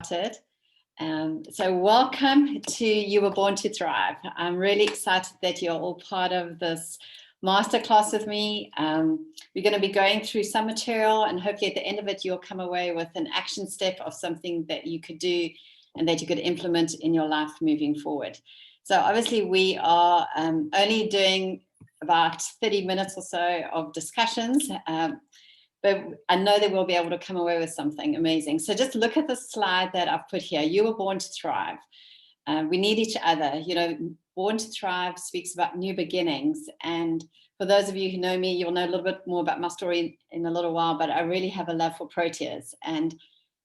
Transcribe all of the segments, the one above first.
So welcome to You Were Born to Thrive. I'm really excited that you're all part of this masterclass with me. We're going to be going through some material, and hopefully at the end of it, you'll come away with an action step of something that you could do and that you could implement in your life moving forward. So obviously we are only doing about 30 minutes or so of discussions, but I know that we'll be able to come away with something amazing. So just look at the slide that I've put here. You were born to thrive. We need each other. You know, Born to Thrive speaks about new beginnings. And for those of you who know me, you'll know a little bit more about my story in a little while, but I really have a love for proteas, and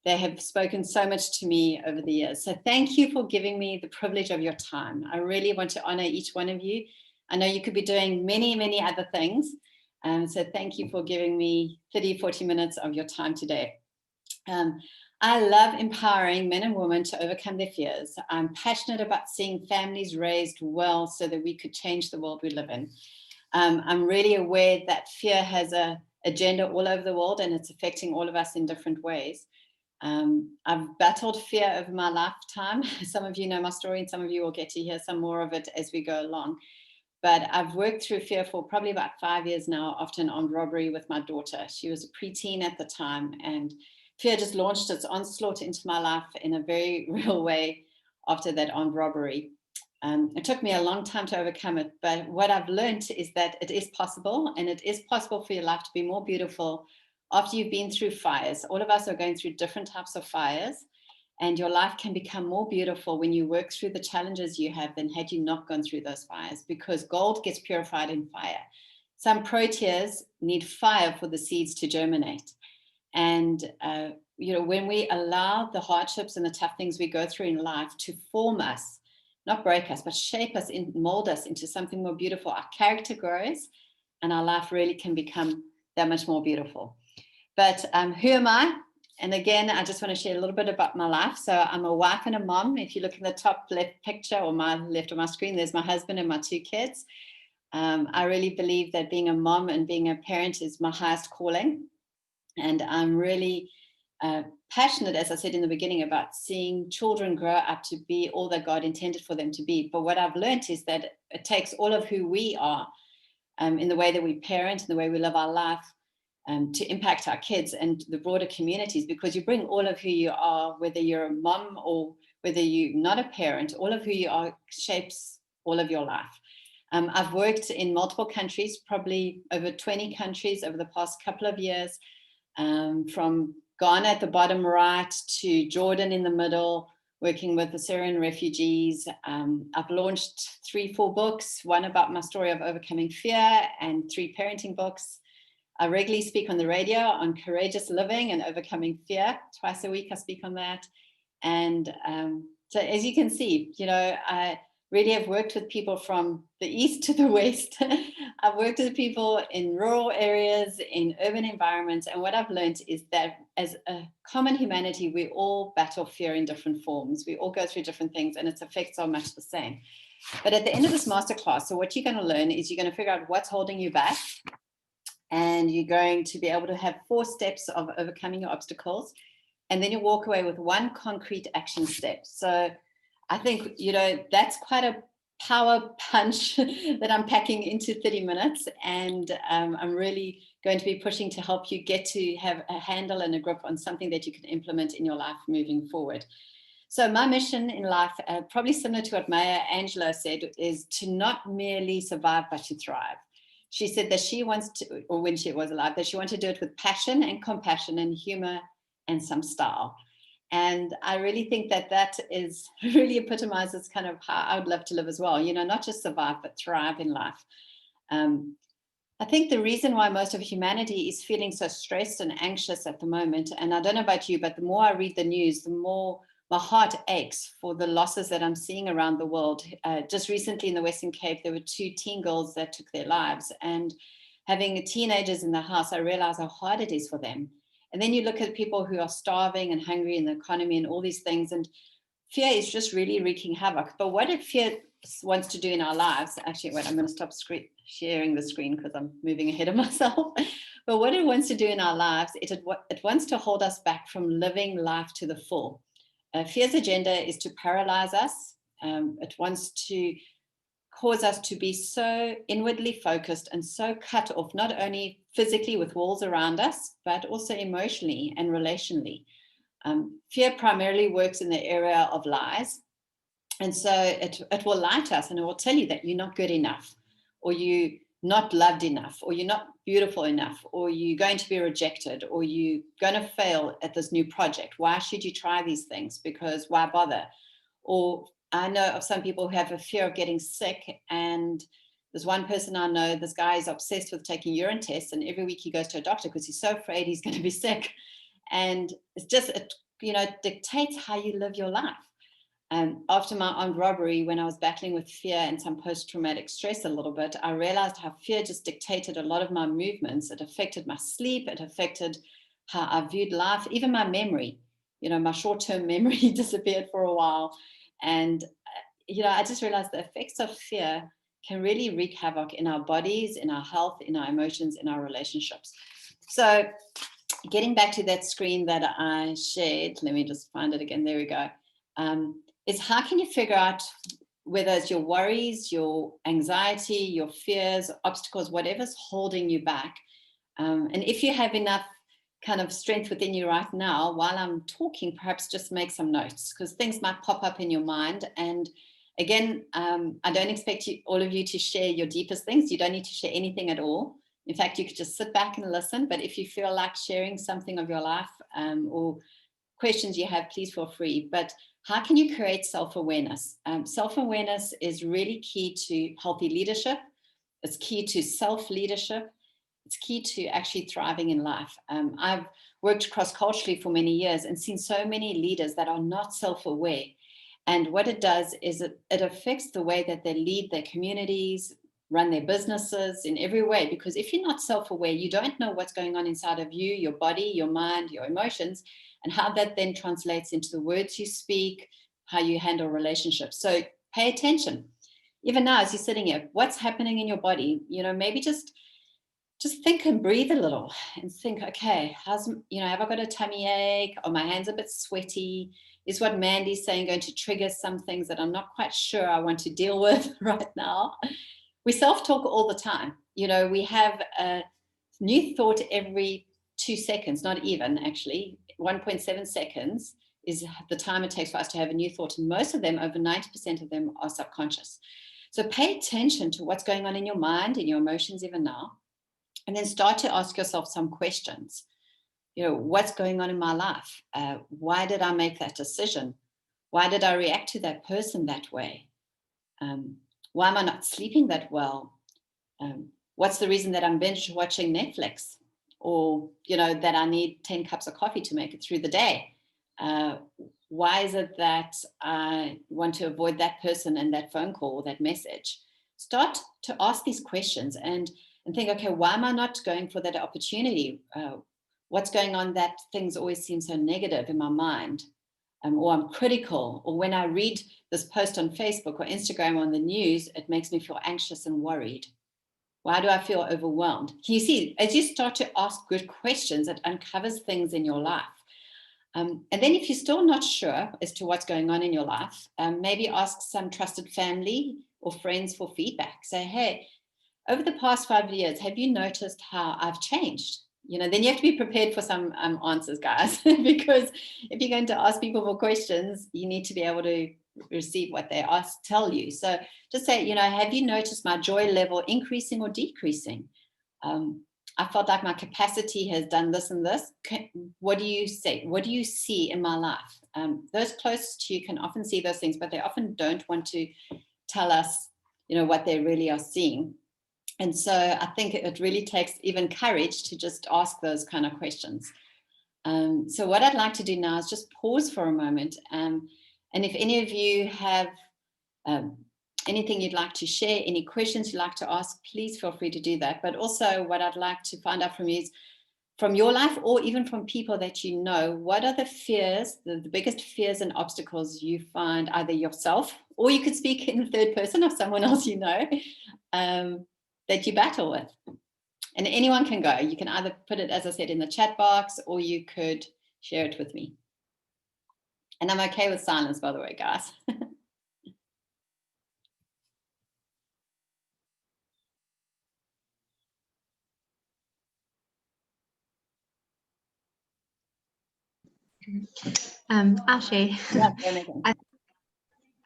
they have spoken so much to me over the years. So thank you for giving me the privilege of your time. I really want to honor each one of you. I know you could be doing many, many other things. So thank you for giving me 30, 40 minutes of your time today. I love empowering men and women to overcome their fears. I'm passionate about seeing families raised well so that we could change the world we live in. I'm really aware that fear has an agenda all over the world, and it's affecting all of us in different ways. I've battled fear over my lifetime. Some of you know my story, and some of you will get to hear some more of it as we go along. But I've worked through fear for probably about 5 years now after an armed robbery with my daughter. She was a preteen at the time, and fear just launched its onslaught into my life in a very real way after that armed robbery. It took me a long time to overcome it, but what I've learned is that it is possible, and it is possible for your life to be more beautiful after you've been through fires. All of us are going through different types of fires, and your life can become more beautiful when you work through the challenges you have than had you not gone through those fires, because gold gets purified in fire. Some proteas need fire for the seeds to germinate. And, when we allow the hardships and the tough things we go through in life to form us, not break us, but shape us, mold us into something more beautiful, our character grows and our life really can become that much more beautiful. But who am I? And again, I just want to share a little bit about my life. So I'm a wife and a mom. If you look in the top left picture, or my left of my screen, there's my husband and my 2 kids. I really believe that being a mom and being a parent is my highest calling. And I'm really passionate, as I said in the beginning, about seeing children grow up to be all that God intended for them to be. But what I've learned is that it takes all of who we are in the way that we parent, in the way we live our life, to impact our kids and the broader communities, because you bring all of who you are, whether you're a mom or whether you're not a parent, all of who you are shapes all of your life. I've worked in multiple countries, probably over 20 countries over the past couple of years, from Ghana at the bottom right to Jordan in the middle, working with the Syrian refugees. I've launched 3-4 books, one about my story of overcoming fear, and 3 parenting books. I regularly speak on the radio on courageous living and overcoming fear. Twice a week I speak on that. And so as you can see, I really have worked with people from the east to the west. I've worked with people in rural areas, in urban environments. And what I've learned is that as a common humanity, we all battle fear in different forms. We all go through different things, and its effects are much the same. But at the end of this masterclass, so what you're going to learn is you're going to figure out what's holding you back. And you're going to be able to have 4 steps of overcoming your obstacles. And then you walk away with 1 concrete action step. So I think, that's quite a power punch that I'm packing into 30 minutes. And I'm really going to be pushing to help you get to have a handle and a grip on something that you can implement in your life moving forward. So my mission in life, probably similar to what Maya Angelou said, is to not merely survive, but to thrive. She said that she wants to, or when she was alive, that she wanted to do it with passion and compassion and humor and some style. And I really think that is really epitomizes kind of how I would love to live as well. Not just survive, but thrive in life. I think the reason why most of humanity is feeling so stressed and anxious at the moment, and I don't know about you, but the more I read the news, the more my heart aches for the losses that I'm seeing around the world. Just recently in the Western Cape, there were 2 teen girls that took their lives. And having teenagers in the house, I realized how hard it is for them. And then you look at people who are starving and hungry in the economy and all these things, and fear is just really wreaking havoc. But what if fear wants to do in our lives? Actually, wait, I'm going to stop sharing the screen because I'm moving ahead of myself. But what it wants to do in our lives, it wants to hold us back from living life to the full. Fear's agenda is to paralyze us. It wants to cause us to be so inwardly focused and so cut off, not only physically with walls around us, but also emotionally and relationally. Fear primarily works in the area of lies. And so it will lie to us, and it will tell you that you're not good enough, or you're not loved enough, or you're not beautiful enough, or you're going to be rejected, or you're going to fail at this new project. Why should you try these things? Because why bother? Or I know of some people who have a fear of getting sick, and there's one person I know, this guy is obsessed with taking urine tests, and every week he goes to a doctor because he's so afraid he's going to be sick. And it's just, it dictates how you live your life. After my armed robbery, when I was battling with fear and some post-traumatic stress a little bit, I realized how fear just dictated a lot of my movements. It affected my sleep. It affected how I viewed life, even my memory. My short-term memory disappeared for a while. And, I just realized the effects of fear can really wreak havoc in our bodies, in our health, in our emotions, in our relationships. So getting back to that screen that I shared, let me just find it again. There we go. Is how can you figure out whether it's your worries, your anxiety, your fears, obstacles, whatever's holding you back. And if you have enough kind of strength within you right now, while I'm talking, perhaps just make some notes, because things might pop up in your mind. And again, I don't expect all of you to share your deepest things. You don't need to share anything at all. In fact, you could just sit back and listen. But if you feel like sharing something of your life or questions you have, please feel free. But how can you create self-awareness? Self-awareness is really key to healthy leadership. It's key to self-leadership. It's key to actually thriving in life. I've worked cross-culturally for many years and seen so many leaders that are not self-aware. And what it does is it affects the way that they lead their communities, run their businesses in every way. Because if you're not self-aware, you don't know what's going on inside of you, your body, your mind, your emotions, and how that then translates into the words you speak, how you handle relationships. So pay attention. Even now, as you're sitting here, what's happening in your body? Maybe just think and breathe a little and think, okay, have I got a tummy ache? Are my hands a bit sweaty? Is what Mandy's saying going to trigger some things that I'm not quite sure I want to deal with right now? We self-talk all the time. We have a new thought every 2 seconds, not even actually. 1.7 seconds is the time it takes for us to have a new thought. And most of them, over 90% of them, are subconscious. So pay attention to what's going on in your mind, in your emotions even now. And then start to ask yourself some questions. What's going on in my life? Why did I make that decision? Why did I react to that person that way? Why am I not sleeping that well? What's the reason that I'm binge watching Netflix? Or, that I need 10 cups of coffee to make it through the day? Why is it that I want to avoid that person and that phone call or that message? Start to ask these questions and think, okay, why am I not going for that opportunity? What's going on that things always seem so negative in my mind? Or I'm critical, or when I read this post on Facebook or Instagram on the news, it makes me feel anxious and worried. Why do I feel overwhelmed? Can you see, as you start to ask good questions, it uncovers things in your life. And then if you're still not sure as to what's going on in your life, maybe ask some trusted family or friends for feedback. Say, hey, over the past 5 years, have you noticed how I've changed? Then you have to be prepared for some answers, guys, because if you're going to ask people for questions, you need to be able to receive what they tell you. So just say, have you noticed my joy level increasing or decreasing? I felt like my capacity has done this and this. What do you say? What do you see in my life? Those closest to you can often see those things, but they often don't want to tell us, what they really are seeing. And so I think it really takes even courage to just ask those kind of questions. So what I'd like to do now is just pause for a moment. And if any of you have anything you'd like to share, any questions you'd like to ask, please feel free to do that. But also what I'd like to find out from you is, from your life or even from people that you know, what are the fears, the biggest fears and obstacles you find, either yourself, or you could speak in the third person of someone else you know, that you battle with. And anyone can go. You can either put it, as I said, in the chat box, or you could share it with me. And I'm okay with silence, by the way, guys. I'll share. Yeah,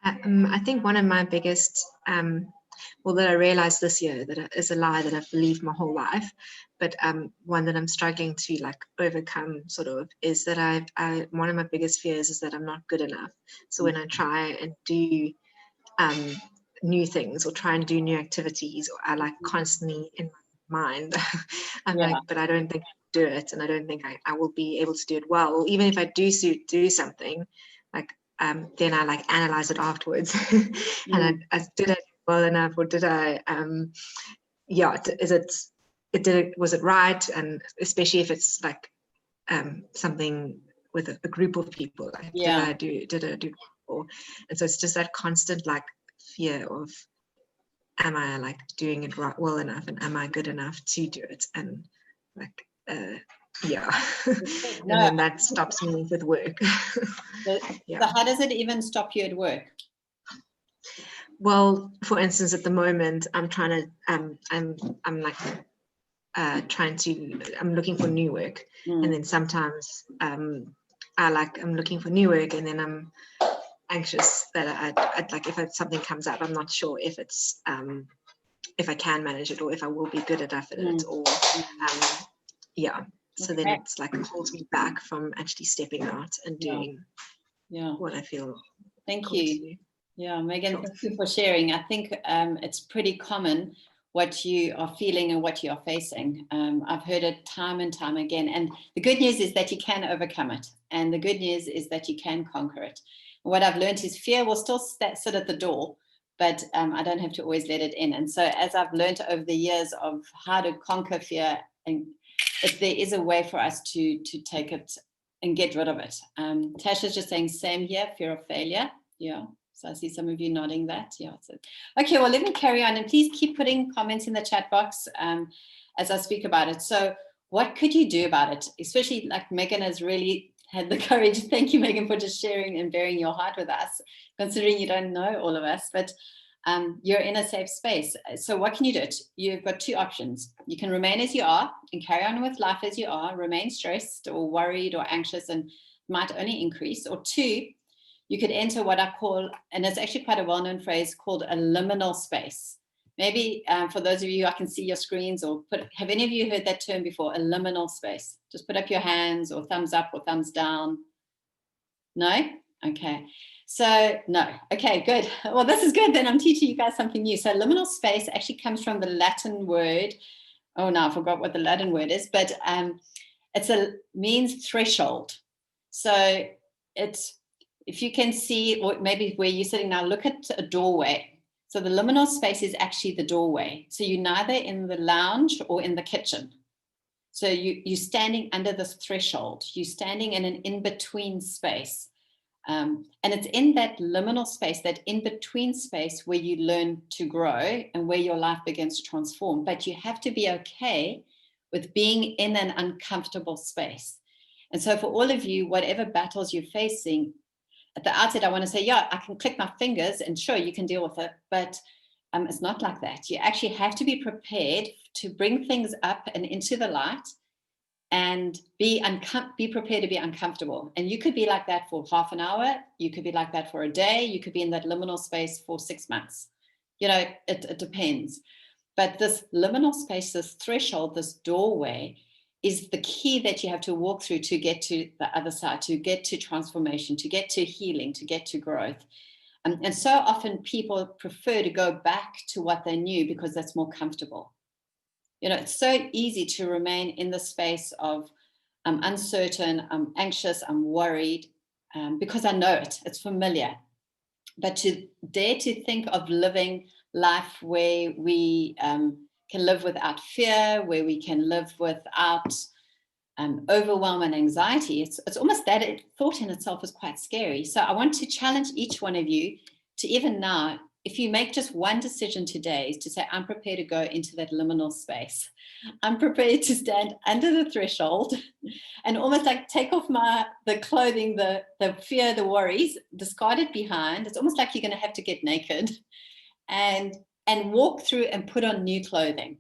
I think one of my biggest, that I realized this year that is a lie that I've believed my whole life, but one that I'm struggling to like overcome sort of, is that one of my biggest fears is that I'm not good enough. So when I try and do new things or try and do new activities, or I like constantly in my mind, I'm like, but I don't think I can do it, and I don't think I will be able to do it well. Or even if I do something, like then I like analyze it afterwards, and I did it well enough, or did I was it right? And especially if it's like something with a group of people, like did I do well? And so it's just that constant like fear of, am I like doing it right, well enough, and am I good enough to do it? And like and then that stops me with work. So how does it even stop you at work? Well, for instance, at the moment, I'm trying to I'm like I'm looking for new work, and then sometimes I'm looking for new work, and then I'm anxious that I'd like, if something comes up, I'm not sure if it's if I can manage it, or if I will be good enough at it, or so then it's like it holds me back from actually stepping out and doing what I feel. Thank you. Yeah, Megan, thank you for sharing. I think it's pretty common what you are feeling and what you are facing. I've heard it time and time again. And the good news is that you can overcome it. And the good news is that you can conquer it. And what I've learned is fear will still sit at the door, but I don't have to always let it in. And so as I've learned over the years of how to conquer fear, and if there is a way for us to take it and get rid of it. Tasha's just saying, same here, fear of failure. Yeah. So I see some of you nodding that. Yeah. So, okay, well, let me carry on, and please keep putting comments in the chat box as I speak about it. So what could you do about it? Especially like Megan has really had the courage. Thank you, Megan, for just sharing and bearing your heart with us, considering you don't know all of us, but you're in a safe space. So what can you do? You've got two options. You can remain as you are and carry on with life as you are, remain stressed or worried or anxious, and might only increase. Or two, you could enter what I call, and it's actually quite a well-known phrase, called a liminal space. Maybe for those of you, I can see your screens, or have any of you heard that term before, a liminal space? Just put up your hands, or thumbs up or thumbs down. No? Okay. So no. Okay, good. Well, this is good. Then I'm teaching you guys something new. So liminal space actually comes from the Latin word. Oh, no, I forgot what the Latin word is, but means threshold. So it's, if you can see, or maybe where you're sitting now, look at a doorway. So the liminal space is actually the doorway. So you're neither in the lounge or in the kitchen. So you're standing under this threshold. You're standing in an in-between space. And it's in that liminal space, that in-between space, where you learn to grow and where your life begins to transform. But you have to be okay with being in an uncomfortable space. And so for all of you, whatever battles you're facing, at the outset, I want to say, yeah, I can click my fingers and sure, you can deal with it. But it's not like that. You actually have to be prepared to bring things up and into the light, and be prepared to be uncomfortable. And you could be like that for half an hour. You could be like that for a day. You could be in that liminal space for 6 months. You know, it depends. But this liminal space, this threshold, this doorway, is the key that you have to walk through to get to the other side, to get to transformation, to get to healing, to get to growth. And so often people prefer to go back to what they knew because that's more comfortable. You know, it's so easy to remain in the space of I'm uncertain, I'm anxious, I'm worried, because I know it, it's familiar. But to dare to think of living life where we can live without fear, where we can live without overwhelm and anxiety, it's almost that thought in itself is quite scary. So I want to challenge each one of you to even now if you make just one decision today, is to say, I'm prepared to go into that liminal space. I'm prepared to stand under the threshold and almost like take off the clothing, the fear, the worries, discard it behind. It's almost like you're going to have to get naked and walk through and put on new clothing.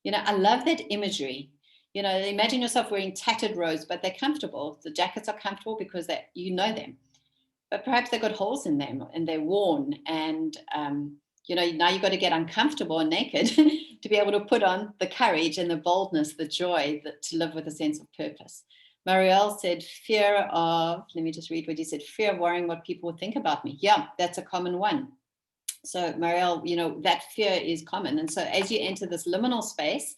I love that imagery. Imagine yourself wearing tattered robes, but they're comfortable. The jackets are comfortable because you know them. But perhaps they've got holes in them and they're worn. And, now you've got to get uncomfortable and naked to be able to put on the courage and the boldness, the joy to live with a sense of purpose. Marielle said, let me just read what you said, fear of worrying what people will think about me. Yeah, that's a common one. So Marielle, that fear is common. And so as you enter this liminal space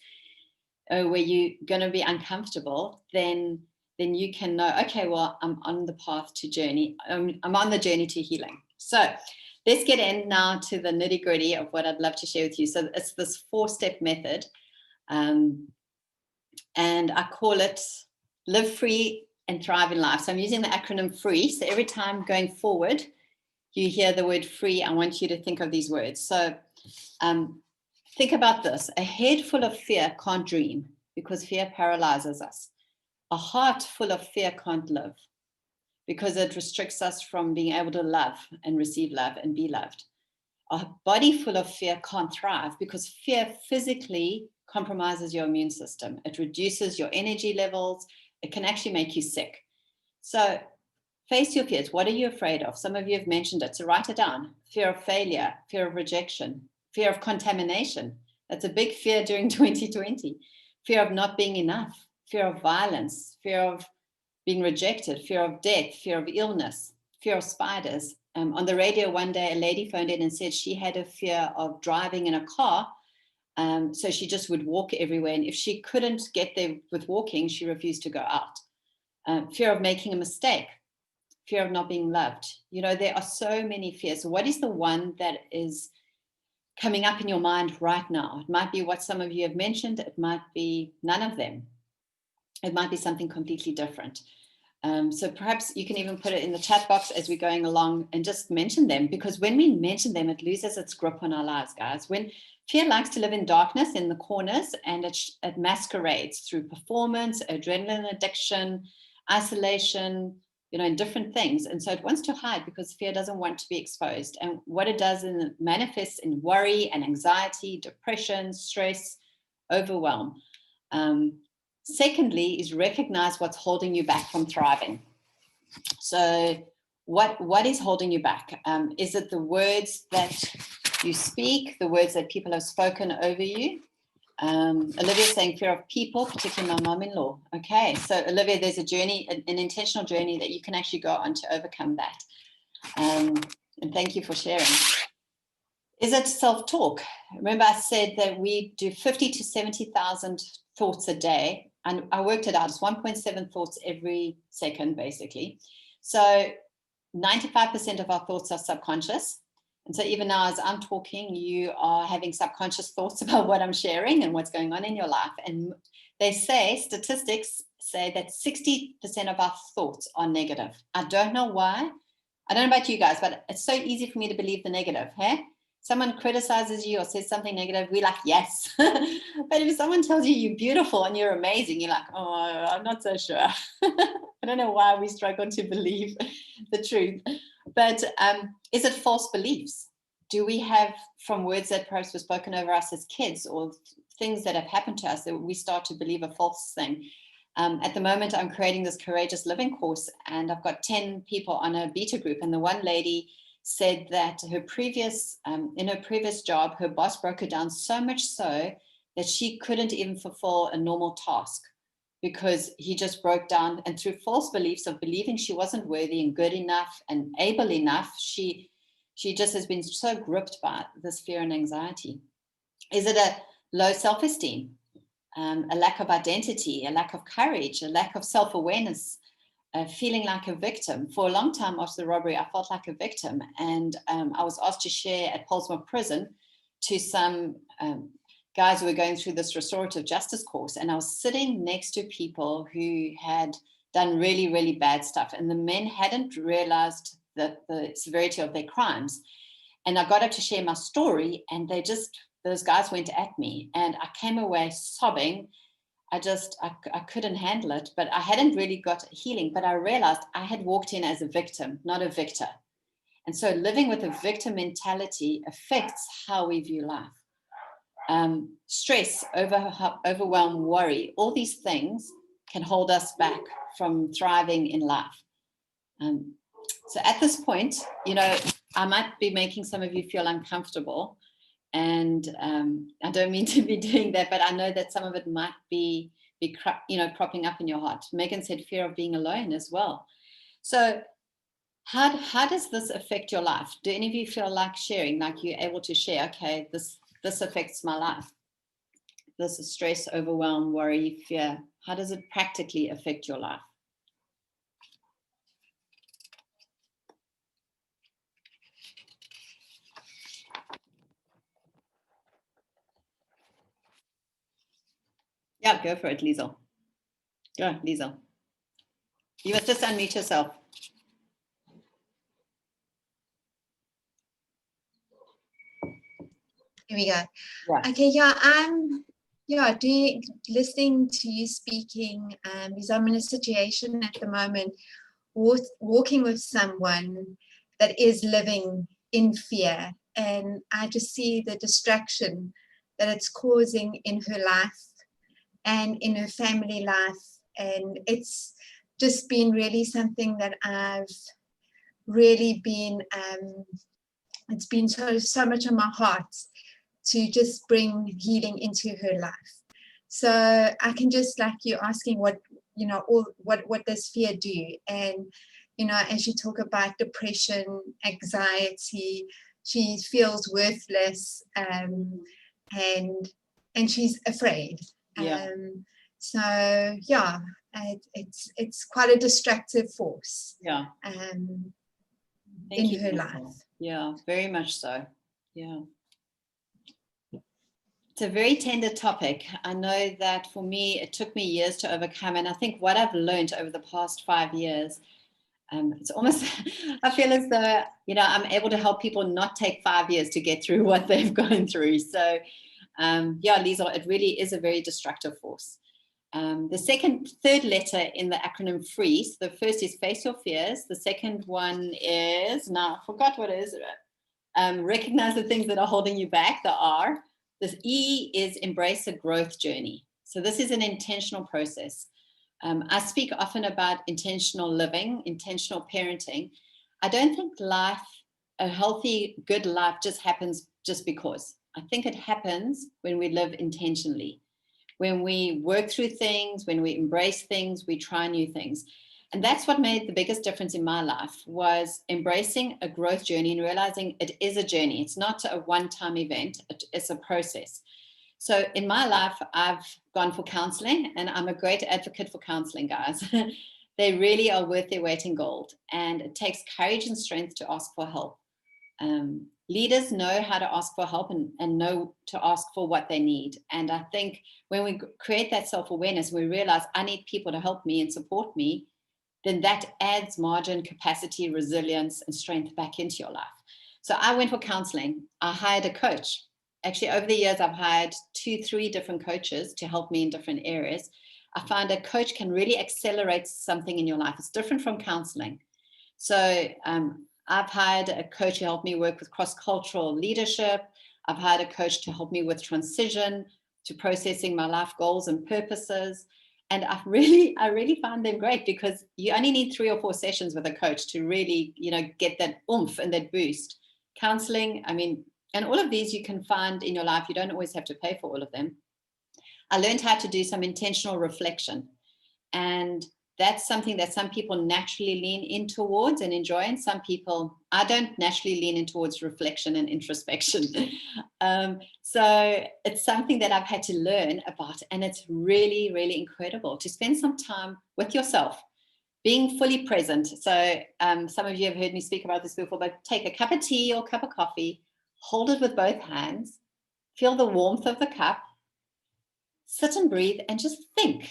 where you're going to be uncomfortable, then you can know, okay, well, I'm on the path to journey. I'm on the journey to healing. So let's get in now to the nitty gritty of what I'd love to share with you. So it's this 4-step method. And I call it Live Free and Thrive in Life. So I'm using the acronym FREE. So every time going forward, you hear the word free, I want you to think of these words. So think about this. A head full of fear can't dream because fear paralyzes us. A heart full of fear can't live because it restricts us from being able to love and receive love and be loved. A body full of fear can't thrive because fear physically compromises your immune system. It reduces your energy levels. It can actually make you sick. So face your fears. What are you afraid of? Some of you have mentioned it, so write it down. Fear of failure, fear of rejection, fear of contamination. That's a big fear during 2020. Fear of not being enough, fear of violence, fear of being rejected, fear of death, fear of illness, fear of spiders. On the radio one day, a lady phoned in and said she had a fear of driving in a car. So she just would walk everywhere. And if she couldn't get there with walking, she refused to go out. Fear of making a mistake. Fear of not being loved. There are so many fears. So what is the one that is coming up in your mind right now? It might be what some of you have mentioned. It might be none of them. It might be something completely different. So perhaps you can even put it in the chat box as we're going along and just mention them, because when we mention them, it loses its grip on our lives, guys. When fear likes to live in darkness in the corners, and it masquerades through performance, adrenaline addiction, isolation, in different things. And so it wants to hide because fear doesn't want to be exposed. And what it does is it manifests in worry and anxiety, depression, stress, overwhelm. Secondly, is recognize what's holding you back from thriving. So what is holding you back? Is it the words that you speak, the words that people have spoken over you? Olivia's saying fear of people, particularly my mom-in-law. Okay, so Olivia, there's a journey, an intentional journey that you can actually go on to overcome that. And thank you for sharing. Is it self-talk? Remember I said that we do 50 to 70,000 thoughts a day, and I worked it out. It's 1.7 thoughts every second, basically. So 95% of our thoughts are subconscious. And so even now, as I'm talking, you are having subconscious thoughts about what I'm sharing and what's going on in your life. And they say, statistics say that 60% of our thoughts are negative. I don't know why. I don't know about you guys, but it's so easy for me to believe the negative. Hey? Someone criticizes you or says something negative, we're like, yes. But if someone tells you you're beautiful and you're amazing, you're like, oh, I'm not so sure. I don't know why we struggle to believe the truth. But is it false beliefs? Do we have, from words that perhaps were spoken over us as kids or things that have happened to us, that we start to believe a false thing? At the moment, I'm creating this Courageous Living course, and I've got 10 people on a beta group. And the one lady said that in her previous job, her boss broke her down so much so that she couldn't even fulfill a normal task because he just broke down. And through false beliefs of believing she wasn't worthy and good enough and able enough, she just has been so gripped by this fear and anxiety. Is it a low self-esteem, a lack of identity, a lack of courage, a lack of self-awareness? Feeling like a victim. For a long time after the robbery, I felt like a victim. And I was asked to share at Polesmore Prison to some guys who were going through this restorative justice course. And I was sitting next to people who had done really, really bad stuff. And the men hadn't realized the severity of their crimes. And I got up to share my story, and those guys went at me, and I came away sobbing. I couldn't handle it, but I hadn't really got healing. But I realized I had walked in as a victim, not a victor. And so living with a victim mentality affects how we view life. Stress, overwhelm, worry, all these things can hold us back from thriving in life. So at this point, I might be making some of you feel uncomfortable, and I don't mean to be doing that, but I know that some of it might be cropping up in your heart. Megan said fear of being alone as well. So how does this affect your life? Do any of you feel like sharing, like you're able to share, okay, this affects my life? This is stress, overwhelm, worry, fear. How does it practically affect your life? Yeah, go for it, Liesel. Go, Liesel. You must just unmute yourself. Here we go. Yeah. Okay, listening to you speaking, because I'm in a situation at the moment, walking with someone that is living in fear, and I just see the distraction that it's causing in her life and in her family life, and it's just been really something that I've really been it's been so much on my heart to just bring healing into her life. So I can just, like you asking what does fear do? And, as you talk about depression, anxiety, she feels worthless, and she's afraid. Yeah. So yeah, it's quite a destructive force. Yeah. In her life. Yeah, very much so. Yeah. It's a very tender topic. I know that for me, it took me years to overcome. And I think what I've learned over the past 5 years, it's almost, I feel as though, I'm able to help people not take 5 years to get through what they've gone through. So yeah, Liesel, it really is a very destructive force. The third letter in the acronym FREE. So the first is face your fears. The second one is, now I forgot what it is. Recognize the things that are holding you back, the R. This E is embrace a growth journey. So this is an intentional process. I speak often about intentional living, intentional parenting. I don't think a healthy, good life just happens just because. I think it happens when we live intentionally. When we work through things, when we embrace things, we try new things. And that's what made the biggest difference in my life, was embracing a growth journey and realizing it is a journey. It's not a one-time event, it's a process. So in my life, I've gone for counseling, and I'm a great advocate for counseling, guys. They really are worth their weight in gold. And it takes courage and strength to ask for help. Leaders know how to ask for help and know to ask for what they need. And I think when we create that self-awareness, we realize I need people to help me and support me, then that adds margin, capacity, resilience, and strength back into your life. So I went for counseling. I hired a coach. Actually, over the years, I've hired 2-3 different coaches to help me in different areas. I find a coach can really accelerate something in your life. It's different from counseling. So I've hired a coach to help me work with cross-cultural leadership. I've hired a coach to help me with transition, to processing my life goals and purposes. And I really found them great, because you only need 3 or 4 sessions with a coach to really, get that oomph and that boost. Counseling, and all of these you can find in your life. You don't always have to pay for all of them. I learned how to do some intentional reflection. And that's something that some people naturally lean in towards and enjoy. And some people, I don't naturally lean in towards reflection and introspection. So it's something that I've had to learn about. And it's really, really incredible to spend some time with yourself, being fully present. So some of you have heard me speak about this before, but take a cup of tea or cup of coffee, hold it with both hands, feel the warmth of the cup, sit and breathe, and just think.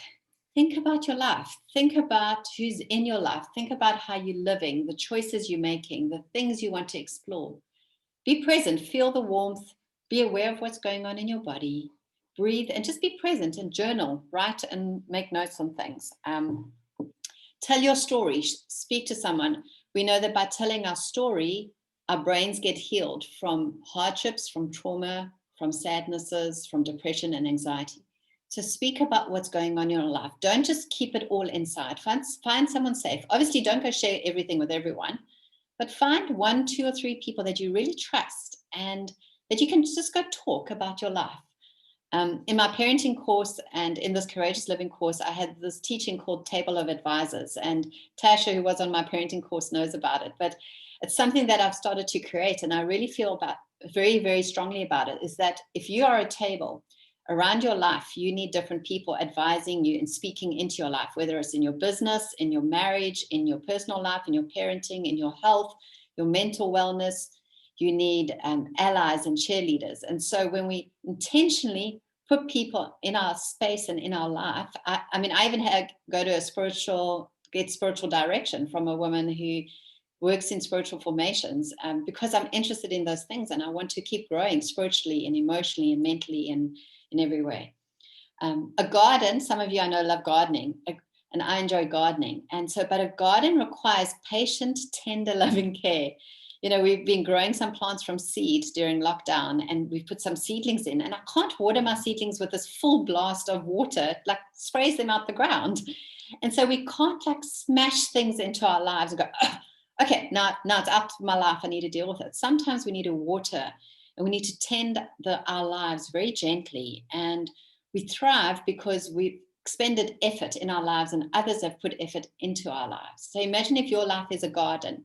Think about your life. Think about who's in your life. Think about how you're living, the choices you're making, the things you want to explore. Be present, feel the warmth, be aware of what's going on in your body, breathe, and just be present and journal, write and make notes on things. Tell your story, speak to someone. We know that by telling our story, our brains get healed from hardships, from trauma, from sadnesses, from depression and anxiety. So speak about what's going on in your life. Don't just keep it all inside. Find someone safe. Obviously, don't go share everything with everyone, but find 1, 2, or 3 people that you really trust and that you can just go talk about your life. In my parenting course and in this Courageous Living course, I had this teaching called Table of Advisors, and Tasha, who was on my parenting course, knows about it, but it's something that I've started to create, and I really feel very, very strongly about it, is that if you are a table around your life, you need different people advising you and speaking into your life, whether it's in your business, in your marriage, in your personal life, in your parenting, in your health, your mental wellness. You need allies and cheerleaders. And so when we intentionally put people in our space and in our life, I even go to get spiritual direction from a woman who works in spiritual formations, because I'm interested in those things and I want to keep growing spiritually and emotionally and mentally and in every way. A garden, some of you I know love gardening, and I enjoy gardening. But a garden requires patient, tender, loving care. We've been growing some plants from seed during lockdown, and we've put some seedlings in, and I can't water my seedlings with this full blast of water, it like sprays them out the ground. And so we can't like smash things into our lives and go, oh, okay, now it's out of my life, I need to deal with it. Sometimes we need to water and we need to tend our lives very gently. And we thrive because we've expended effort in our lives and others have put effort into our lives. So imagine if your life is a garden.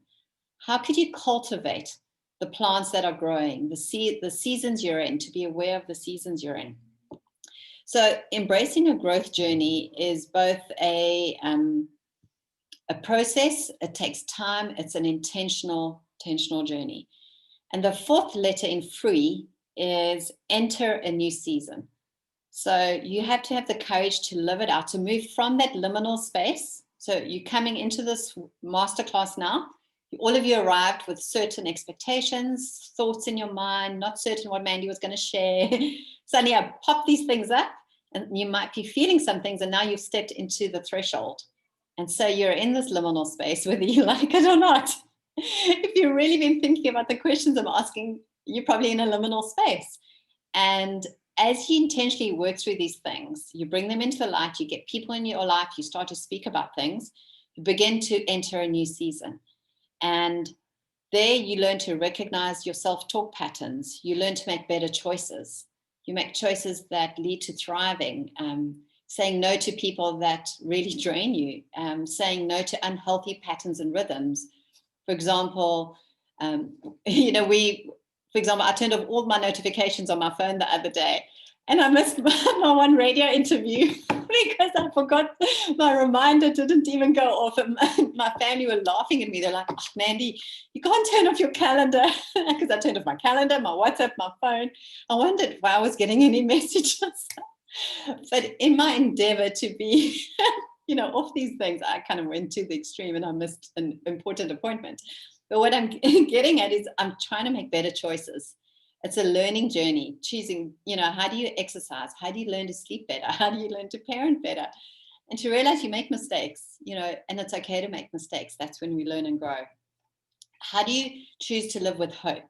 How could you cultivate the plants that are growing, the seasons you're in, to be aware of the seasons you're in? So embracing a growth journey is both a process. It takes time. It's an intentional journey. And the 4th letter in free is enter a new season. So you have to have the courage to live it out, to move from that liminal space. So you're coming into this masterclass now. All of you arrived with certain expectations, thoughts in your mind, not certain what Mandy was going to share. Suddenly I pop these things up and you might be feeling some things, and now you've stepped into the threshold. And so you're in this liminal space, whether you like it or not. If you've really been thinking about the questions I'm asking, you're probably in a liminal space. And as you intentionally work through these things, you bring them into the light, you get people in your life, you start to speak about things, you begin to enter a new season. And there you learn to recognize your self-talk patterns. You learn to make better choices. You make choices that lead to thriving, saying no to people that really drain you, saying no to unhealthy patterns and rhythms. For example, I turned off all my notifications on my phone the other day, and I missed my one radio interview because I forgot my reminder didn't even go off. And my family were laughing at me. They're like, oh, Mandy, you can't turn off your calendar, because I turned off my calendar, my WhatsApp, my phone. I wondered if I was getting any messages. But in my endeavor to be off these things, I kind of went to the extreme and I missed an important appointment. But what I'm getting at is I'm trying to make better choices. It's a learning journey, choosing, how do you exercise? How do you learn to sleep better? How do you learn to parent better? And to realize you make mistakes, and it's okay to make mistakes. That's when we learn and grow. How do you choose to live with hope?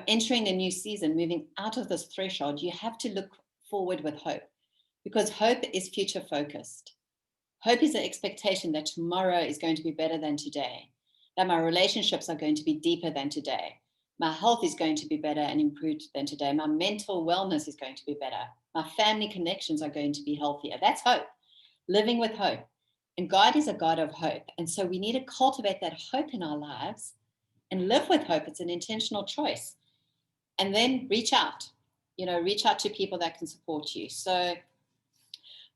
Entering a new season, moving out of this threshold, you have to look forward with hope, because hope is future focused. Hope is the expectation that tomorrow is going to be better than today, that my relationships are going to be deeper than today. My health is going to be better and improved than today. My mental wellness is going to be better. My family connections are going to be healthier. That's hope, living with hope. And God is a God of hope. And so we need to cultivate that hope in our lives and live with hope. It's an intentional choice. And then reach out to people that can support you. So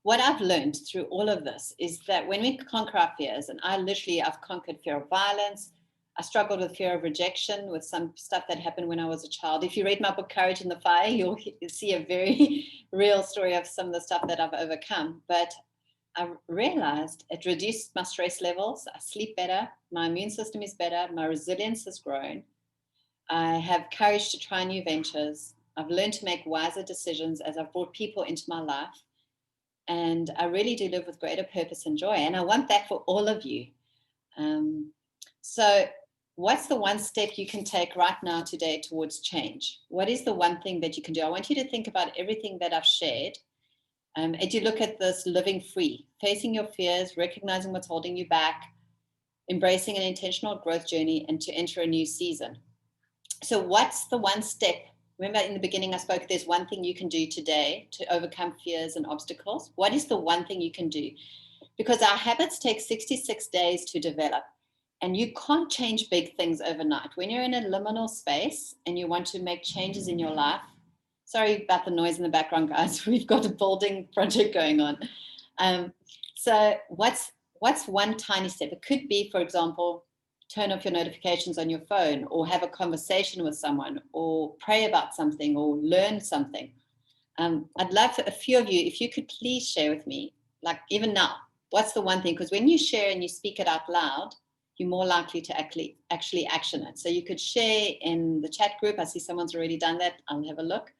what I've learned through all of this is that when we conquer our fears, and I've conquered fear of violence. I struggled with fear of rejection, with some stuff that happened when I was a child. If you read my book, Courage in the Fire, you'll see a very real story of some of the stuff that I've overcome. But I realized it reduced my stress levels. I sleep better. My immune system is better. My resilience has grown. I have courage to try new ventures. I've learned to make wiser decisions as I've brought people into my life. And I really do live with greater purpose and joy. And I want that for all of you. So what's the one step you can take right now today towards change? What is the one thing that you can do? I want you to think about everything that I've shared. As you look at this living free, facing your fears, recognizing what's holding you back, embracing an intentional growth journey, and to enter a new season. So what's the one step? Remember in the beginning I spoke, there's one thing you can do today to overcome fears and obstacles. What is the one thing you can do? Because our habits take 66 days to develop, and you can't change big things overnight. When you're in a liminal space and you want to make changes in your life, sorry about the noise in the background, guys. We've got a building project going on. So what's one tiny step? It could be, for example, turn off your notifications on your phone, or have a conversation with someone, or pray about something, or learn something. I'd love for a few of you, if you could please share with me, like even now, what's the one thing? Because when you share and you speak it out loud, you're more likely to actually action it. So you could share in the chat group. I see someone's already done that. I'll have a look.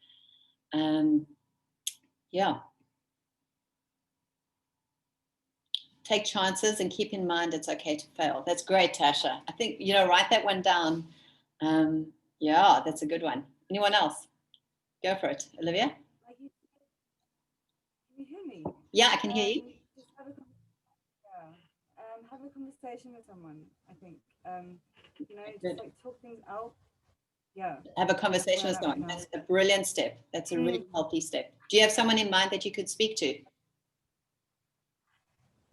Yeah. Take chances and keep in mind it's okay to fail. That's great, Tasha. I think, write that one down. Yeah, that's a good one. Anyone else? Go for it. Olivia? Can you hear me? Yeah, I can hear you. Just have a conversation with someone, I think. Just like talk things out. Yeah. Have a conversation with someone. That's a brilliant step. That's a really healthy step. Do you have someone in mind that you could speak to?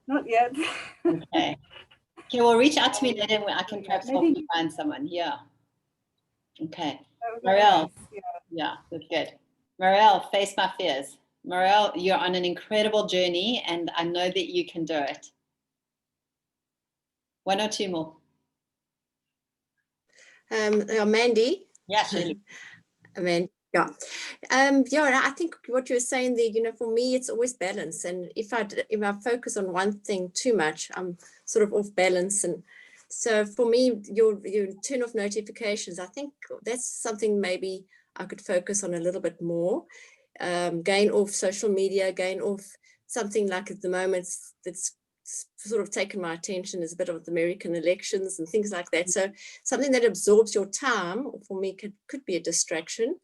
Not yet. Okay. Okay, well, reach out to me later and I can perhaps help you find someone. Yeah. Okay. Marielle. Nice. Yeah, that's good. Marielle, face my fears. Marielle, you're on an incredible journey and I know that you can do it. One or two more. Mandy. Yeah, Shirley. Amanda. Yeah. I think what you're saying there, for me, it's always balance. And if I focus on one thing too much, I'm sort of off balance. And so for me, your turn off notifications, I think that's something maybe I could focus on a little bit more. Gain off social media, gain off something like at the moment that's sort of taken my attention is a bit of the American elections and things like that. So something that absorbs your time for me could be a distraction.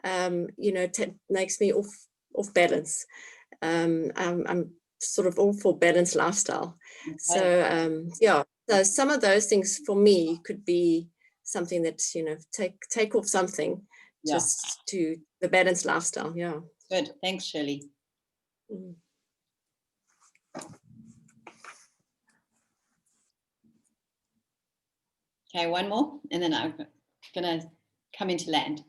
Makes me off balance. I'm sort of all for balanced lifestyle. Okay. So some of those things for me could be something that, take off something just to the balanced lifestyle. Yeah. Good. Thanks, Shirley. Okay, one more, and then I'm going to come into land.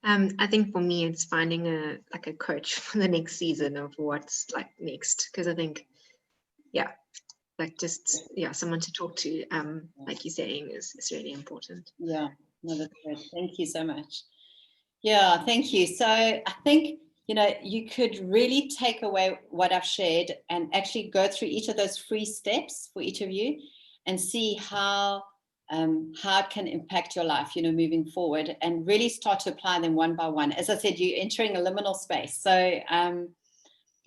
I think for me, it's finding a coach for the next season of what's next. Because I think, someone to talk to, like you're saying, is really important. Yeah, no, that's good. Thank you so much. Yeah, thank you. So I think, you could really take away what I've shared and actually go through each of those free steps for each of you and see how it can impact your life, moving forward, and really start to apply them one by one. As I said, you're entering a liminal space. So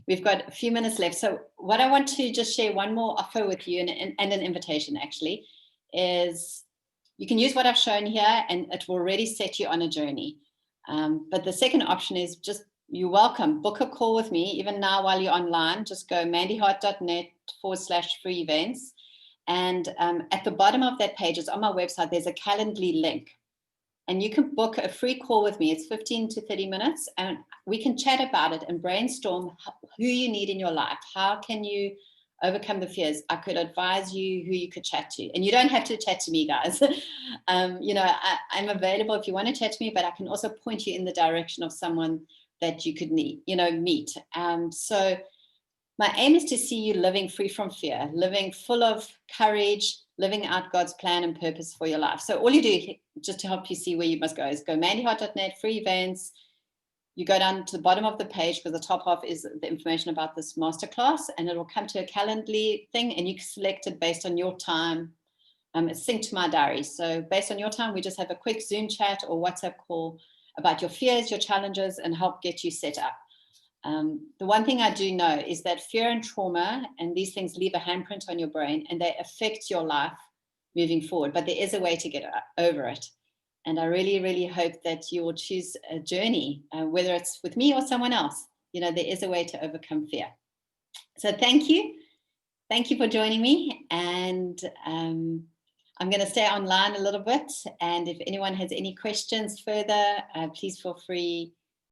we've got a few minutes left. So what I want to just share one more offer with you and an invitation actually is you can use what I've shown here and it will already set you on a journey. But the second option is just, you're welcome, book a call with me. Even now while you're online, just go mandyhart.net/free events. And at the bottom of that page, it's on my website, there's a Calendly link. And you can book a free call with me. It's 15 to 30 minutes. And we can chat about it and brainstorm who you need in your life. How can you overcome the fears? I could advise you who you could chat to. And you don't have to chat to me, guys. I'm available if you want to chat to me, but I can also point you in the direction of someone that you could meet. So my aim is to see you living free from fear, living full of courage, living out God's plan and purpose for your life. So all you do, just to help you see where you must go, is go mandyhart.net, free events. you go down to the bottom of the page, because the top half is the information about this masterclass, and it will come to a Calendly thing, and you can select it based on your time. It's synced to my diary. So based on your time, we just have a quick Zoom chat or WhatsApp call about your fears, your challenges, and help get you set up. The one thing I do know is that fear and trauma and these things leave a handprint on your brain, and they affect your life moving forward, but there is a way to get over it. And I really, really hope that you will choose a journey, whether it's with me or someone else. You know, there is a way to overcome fear. So thank you. Thank you for joining me. And I'm going to stay online a little bit. And if anyone has any questions further, please feel free